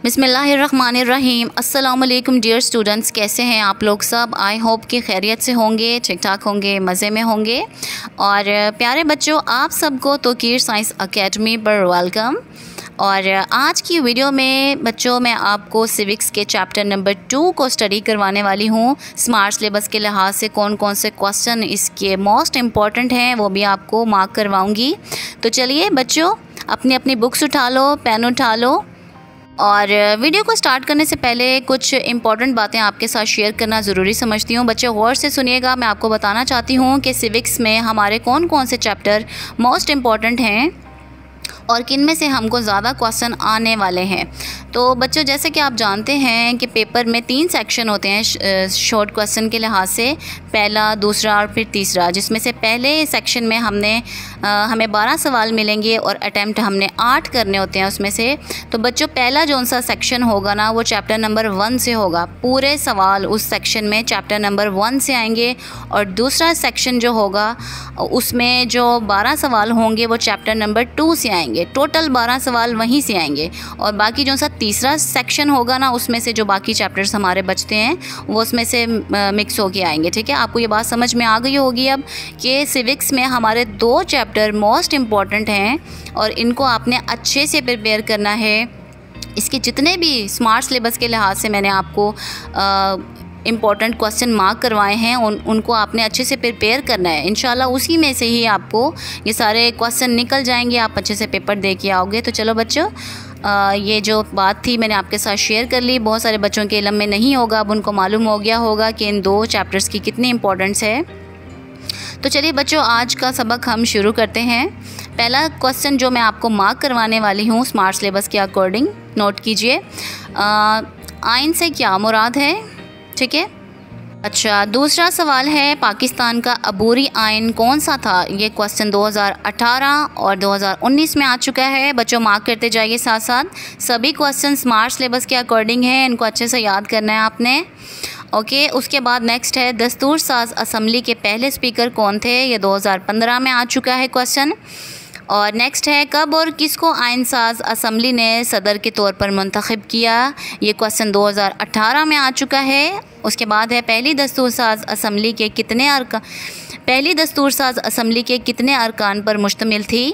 बिस्मिल्लाहिर्रहमानिर्रहीम। अस्सलाम वालेकुम डियर स्टूडेंट्स, कैसे हैं आप लोग सब। आई होप कि खैरियत से होंगे, ठीक ठाक होंगे, मज़े में होंगे। और प्यारे बच्चों, आप सबको तोकीर साइंस एकेडमी पर वेलकम। और आज की वीडियो में बच्चों मैं आपको सिविक्स के चैप्टर नंबर 2 को स्टडी करवाने वाली हूँ। स्मार्ट सिलेबस के लिहाज से कौन कौन से क्वेश्चन इसके मोस्ट इम्पॉर्टेंट हैं वो भी आपको मार्क करवाऊँगी। तो चलिए बच्चों, अपनी अपनी बुक्स उठा लो, पेन उठा लो। और वीडियो को स्टार्ट करने से पहले कुछ इंपॉर्टेंट बातें आपके साथ शेयर करना ज़रूरी समझती हूँ। बच्चे गौर से सुनिएगा, मैं आपको बताना चाहती हूँ कि सिविक्स में हमारे कौन कौन से चैप्टर मोस्ट इम्पॉर्टेंट हैं और किन में से हमको ज़्यादा क्वेश्चन आने वाले हैं। तो बच्चों, जैसे कि आप जानते हैं कि पेपर में 3 सेक्शन होते हैं शॉर्ट क्वेश्चन के लिहाज से, पहला, दूसरा और फिर तीसरा, जिसमें से पहले सेक्शन में हमें 12 सवाल मिलेंगे और अटैम्प्ट हमने 8 करने होते हैं उसमें से। तो बच्चों, पहला जो सा सेक्शन होगा ना, वो चैप्टर नंबर 1 से होगा। पूरे सवाल उस सेक्शन में चैप्टर नंबर 1 से आएंगे। और दूसरा सेक्शन जो होगा उसमें जो 12 सवाल होंगे वो चैप्टर नंबर 2 से आएंगे। टोटल 12 सवाल वहीं से आएंगे। और बाकी जो सा तीसरा सेक्शन होगा ना, उसमें से जो बाकी चैप्टर्स हमारे बचते हैं वो उसमें से मिक्स होके आएंगे। ठीक है, आपको ये बात समझ में आ गई होगी अब कि सिविक्स में हमारे 2 चैप्टर मोस्ट इम्पॉर्टेंट हैं और इनको आपने अच्छे से प्रिपेयर करना है। इसके जितने भी स्मार्ट सिलेबस के लिहाज से मैंने आपको इम्पॉर्टेंट क्वेश्चन मार्क करवाए हैं उनको आपने अच्छे से प्रिपेयर करना है। इंशाल्लाह उसी में से ही आपको ये सारे क्वेश्चन निकल जाएंगे, आप अच्छे से पेपर दे के आओगे। तो चलो बच्चों, ये जो बात थी मैंने आपके साथ शेयर कर ली। बहुत सारे बच्चों के इल्म में नहीं होगा, अब उनको मालूम हो गया होगा कि इन 2 चैप्टर्स की कितनी इंपॉर्टेंस है। तो चलिए बच्चों, आज का सबक हम शुरू करते हैं। पहला क्वेश्चन जो मैं आपको मार्क करवाने वाली हूँ स्मार्ट सिलेबस के अकॉर्डिंग, नोट कीजिए। आइन से क्या मुराद है? ठीक है। अच्छा, दूसरा सवाल है, पाकिस्तान का अबूरी आइन कौन सा था? ये क्वेश्चन 2018 और 2019 में आ चुका है। बच्चों मार्क करते जाइए साथ साथ। सभी क्वेश्चन स्मार्ट सिलेबस के अकॉर्डिंग हैं, इनको अच्छे से याद करना है आपने। ओके, उसके बाद नेक्स्ट है, दस्तूर साज असम्बली के पहले स्पीकर कौन थे? ये 2015 में आ चुका है क्वेश्चन। और नेक्स्ट है, कब और किसको आइन साज असम्बली ने सदर के तौर पर मुंतखब किया? ये क्वेश्चन 2018 में आ चुका है। उसके बाद है, पहली दस्तूर साज असम्बली के कितने अरकान पर मुश्तमिल थी?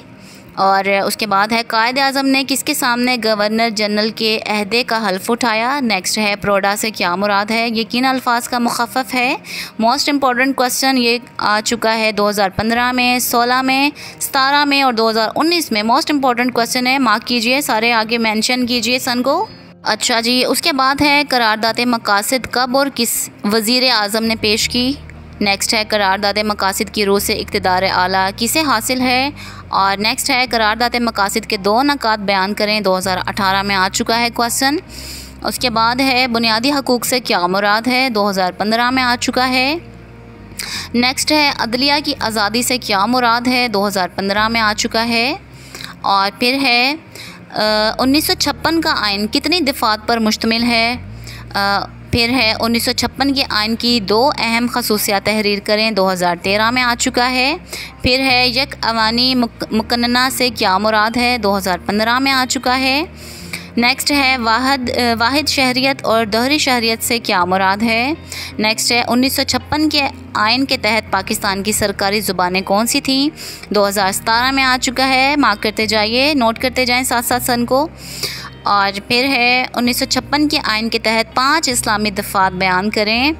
और उसके बाद है, कायद आज़म ने किसके सामने गवर्नर जनरल के अहदे का हल्फ उठाया? नेक्स्ट है, प्रोडा से क्या मुराद है? ये किन अल्फाज का मुखफ़फ़ है? मोस्ट इम्पॉर्टेंट क्वेश्चन ये आ चुका है 2015 में, 16 में, 17 में और 2019 में। मोस्ट इम्पॉर्टेंट क्वेश्चन है, मार्क कीजिए, सारे आगे मेंशन कीजिए सन को। अच्छा जी, उसके बाद है, करारदाद मकासद कब और किस वज़ीर आज़म ने पेश की? नेक्स्ट है, करारदाद मकासद की रूह से इक़्तिदार आला किसे हासिल है? और नेक्स्ट है, करारदाद मकासद के 2 नकात बयान करें। 2018 में आ चुका है क्वेश्चन। उसके बाद है, बुनियादी हकूक़ से क्या मुराद है? 2015 में आ चुका है। नेक्स्ट है, अदलिया की आज़ादी से क्या मुराद है? 2015 में आ चुका है। और फिर है, 1956 का आइन कितनी दफ़ात पर मुश्तमिल है? फिर है, 1956 के आइन की 2 अहम खसूसियात तहरीर करें। 2013 में आ चुका है। फिर है, यक अवानी मुकन्ना से क्या मुराद है? 2015 में आ चुका है। नेक्स्ट है, वाहिद शहरियत और दोहरी शहरियत से क्या मुराद है? नेक्स्ट है, 1956 के आइन के तहत पाकिस्तान की सरकारी ज़ुबानें कौन सी थीं? 2017 में आ चुका है। मार्क करते जाइए, नोट करते जाएं साथ साथ सन को। और फिर है, 1956 के आइन के तहत 5 इस्लामी दफ़ात बयान करें।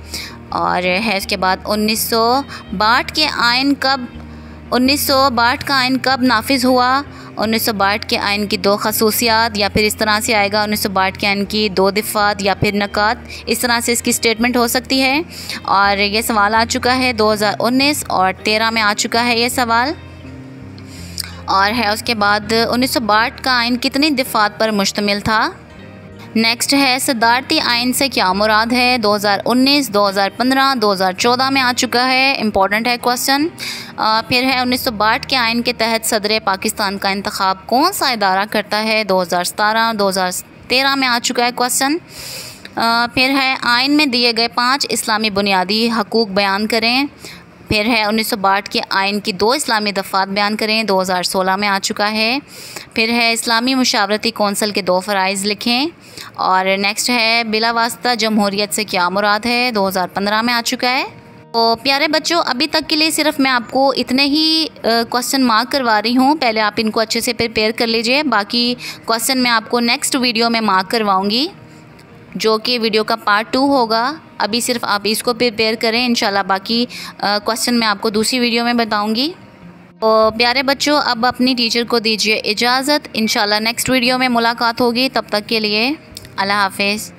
और है उसके बाद, 1962 का आइन कब नाफिज हुआ? 1962 के आइन की 2 खसूसियात, या फिर इस तरह से आएगा 1962 के आइन की 2 दफ़ात या फिर नकात, इस तरह से इसकी स्टेटमेंट हो सकती है। और ये सवाल आ चुका है 2019 और 13 में आ चुका है ये सवाल। और है उसके बाद, 1962 का आइन कितनी दफ़ात पर मुश्तमिल था? नेक्स्ट है, सदारती आइन से क्या मुराद है? 2019, 2015, 2014 में आ चुका है। इम्पॉर्टेंट है क्वेश्चन। फिर है, 1962 के आइन के तहत सदर पाकिस्तान का इंतखाब कौन सा इदारा करता है? 2017, 2013 में आ चुका है क्वेश्चन। फिर है, आइन में दिए गए 5 इस्लामी बुनियादी हकूक़ बयान करें। फिर है 1962 के आइन की 2 इस्लामी दफ़ात बयान करें, 2016 में आ चुका है। फिर है इस्लामी मुशावरती कौंसल के 2 फ़राइज़ लिखें। और नेक्स्ट है बिला वास्ता जमहूरियत से क्या मुराद है, 2015 में आ चुका है। तो प्यारे बच्चों, अभी तक के लिए सिर्फ मैं आपको इतने ही क्वेश्चन मार्क करवा रही हूँ। पहले आप इनको अच्छे से प्रिपेयर कर लीजिए, बाकी क्वेश्चन मैं आपको नेक्स्ट वीडियो में मार्क करवाऊँगी, जो कि वीडियो का पार्ट 2 होगा। अभी सिर्फ आप इसको प्रिपेयर करें, इंशाल्लाह बाकी क्वेश्चन मैं आपको दूसरी वीडियो में बताऊंगी। तो प्यारे बच्चों, अब अपनी टीचर को दीजिए इजाज़त। इंशाल्लाह नेक्स्ट वीडियो में मुलाकात होगी। तब तक के लिए अल्लाह हाफिज़।